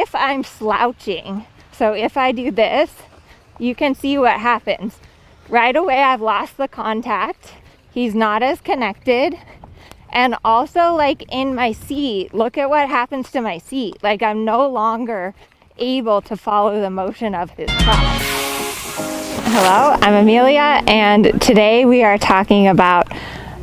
if I'm slouching, so if I do this, you can see what happens. Right away, I've lost the contact. He's not as connected. And also, like in my seat, look at what happens to my seat. Like I'm no longer able to follow the motion of his trot. Hello, I'm Amelia, and today we are talking about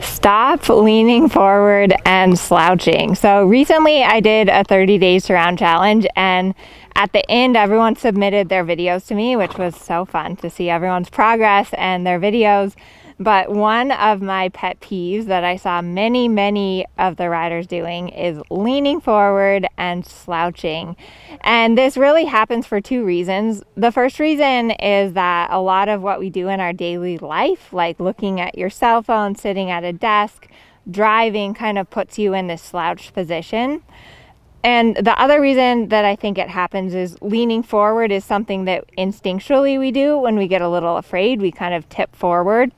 stop leaning forward and slouching. So recently I did a 30-day surround challenge, and at the end everyone submitted their videos to me, which was so fun to see everyone's progress and their videos. But one of my pet peeves that I saw many of the riders doing is leaning forward and slouching. And this really happens for two reasons. The first reason is that a lot of what we do in our daily life, like looking at your cell phone, sitting at a desk, driving, kind of puts you in this slouched position. And the other reason that I think it happens is leaning forward is something that instinctually we do when we get a little afraid. We kind of tip forward.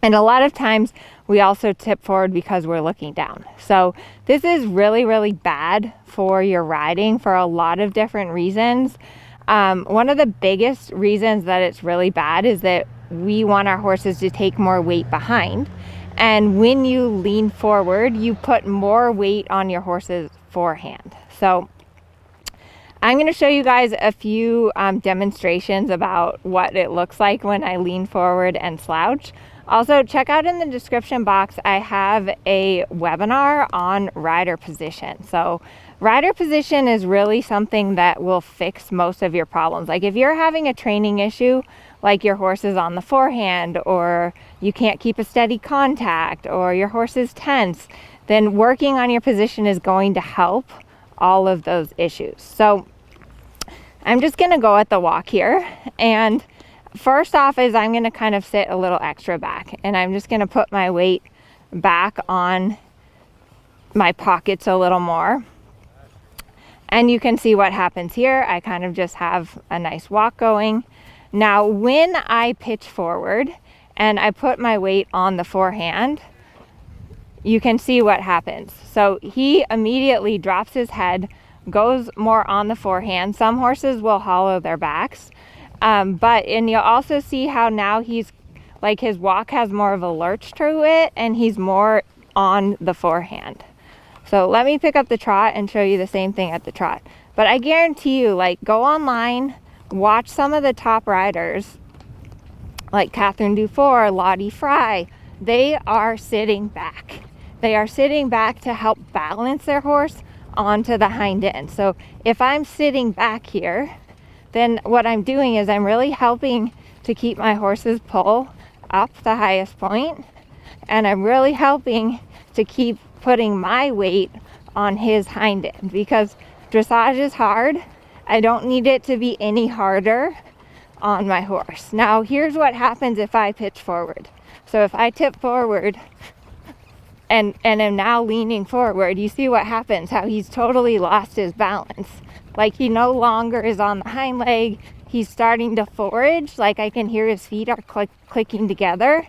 And a lot of times we also tip forward because we're looking down. So this is really bad for your riding for a lot of different reasons. One of the biggest reasons that it's really bad is that we want our horses to take more weight behind. And when you lean forward, you put more weight on your horse's forehand. So I'm going to show you guys a few demonstrations about what it looks like when I lean forward and slouch. Also, check out in the description box, I have a webinar on rider position. So rider position is really something that will fix most of your problems. Like if you're having a training issue, like your horse is on the forehand, or you can't keep a steady contact, or your horse is tense, then working on your position is going to help all of those issues. So I'm just going to go at the walk here, and first off is I'm going to kind of sit a little extra back, and I'm just going to put my weight back on my pockets a little more. And you can see what happens here. I kind of just have a nice walk going. Now, when I pitch forward and I put my weight on the forehand, you can see what happens. So he immediately drops his head, goes more on the forehand. Some horses will hollow their backs. And you'll also see how now he's like his walk has more of a lurch to it, and he's more on the forehand. So let me pick up the trot and show you the same thing at the trot. But I guarantee you, like, go online, watch some of the top riders like Catherine Dufour, Lottie Fry. They are sitting back. They are sitting back to help balance their horse onto the hind end. So if I'm sitting back here, then what I'm doing is I'm really helping to keep my horse's pull up the highest point, and I'm really helping to keep putting my weight on his hind end, because dressage is hard. I don't need it to be any harder on my horse. Now, here's what happens if I pitch forward. So if I tip forward and am now leaning forward, you see what happens, how he's totally lost his balance. Like he no longer is on the hind leg. He's starting to forage. Like I can hear his feet are clicking together,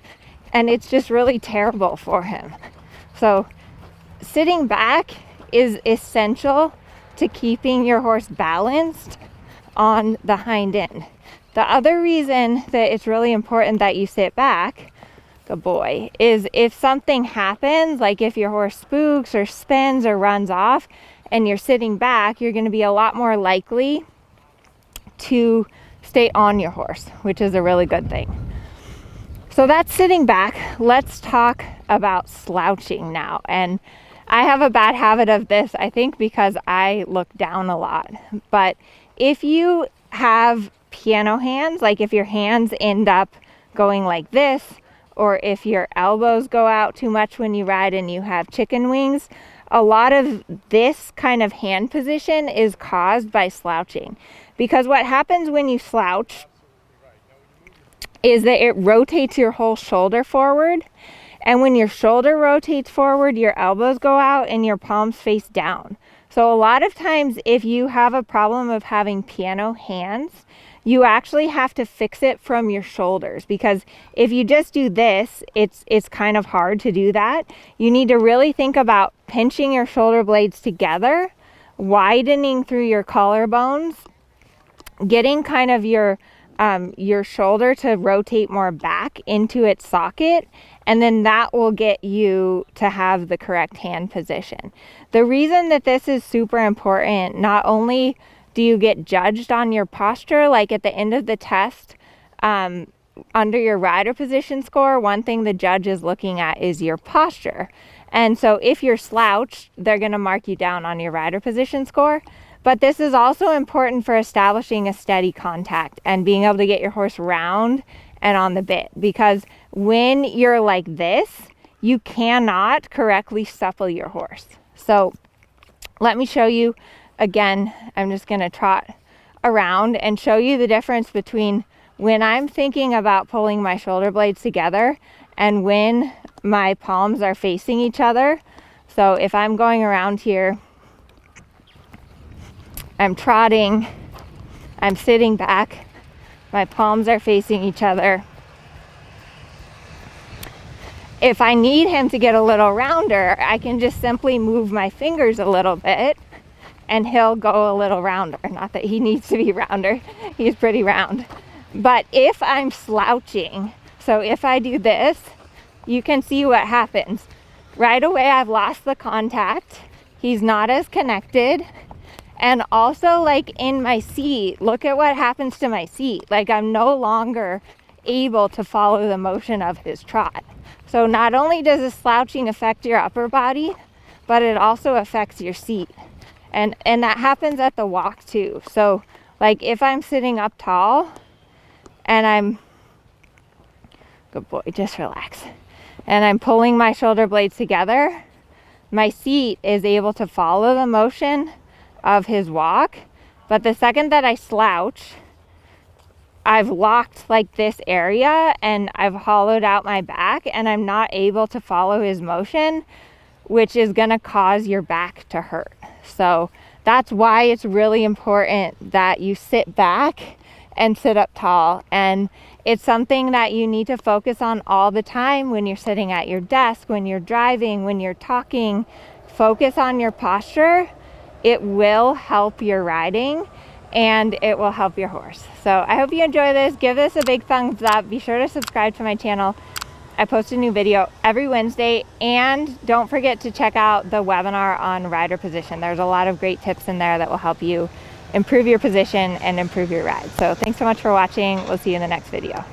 and it's just really terrible for him. So sitting back is essential to keeping your horse balanced on the hind end. The other reason that it's really important that you sit back, good boy, is if something happens, like if your horse spooks or spins or runs off, and you're sitting back, you're going to be a lot more likely to stay on your horse, which is a really good thing. So that's sitting back. Let's talk about slouching now. And I have a bad habit of this, I think, because I look down a lot. But if you have piano hands, like if your hands end up going like this, or if your elbows go out too much when you ride and you have chicken wings, a lot of this kind of hand position is caused by slouching. Because what happens when you slouch is that it rotates your whole shoulder forward. And when your shoulder rotates forward, your elbows go out and your palms face down. So a lot of times if you have a problem of having piano hands, you actually have to fix it from your shoulders, because if you just do this, it's kind of hard to do that. You need to really think about pinching your shoulder blades together widening through your collarbones, getting kind of your shoulder to rotate more back into its socket, and then that will get you to have the correct hand position. The reason that this is super important, not only do you get judged on your posture, like at the end of the test, under your rider position score, one thing the judge is looking at is your posture. And so if you're slouched, they're going to mark you down on your rider position score. But this is also important for establishing a steady contact and being able to get your horse round and on the bit. Because when you're like this, you cannot correctly supple your horse. So let me show you again. I'm just going to trot around and show you the difference between when I'm thinking about pulling my shoulder blades together and when my palms are facing each other. So if I'm going around here, I'm trotting, I'm sitting back, my palms are facing each other. If I need him to get a little rounder, I can just simply move my fingers a little bit and he'll go a little rounder. Not that he needs to be rounder, he's pretty round. But if I'm slouching, so if I do this, you can see what happens. Right away I've lost the contact, he's not as connected. And also, like in my seat, look at what happens to my seat. Like I'm no longer able to follow the motion of his trot. So not only does the slouching affect your upper body, but it also affects your seat. And that happens at the walk too. So like if I'm sitting up tall and I'm, good boy, just relax. And I'm pulling my shoulder blades together, my seat is able to follow the motion of his walk. But the second that I slouch, I've locked like this area and I've hollowed out my back and I'm not able to follow his motion, which is going to cause your back to hurt. So that's why it's really important that you sit back and sit up tall. And it's something that you need to focus on all the time when you're sitting at your desk, when you're driving, when you're talking. Focus on your posture. It will help your riding and it will help your horse. So I hope you enjoy this. Give this a big thumbs up. Be sure to subscribe to my channel. I post a new video every Wednesday, and don't forget to check out the webinar on rider position. There's a lot of great tips in there that will help you improve your position and improve your ride. So thanks so much for watching. We'll see you in the next video.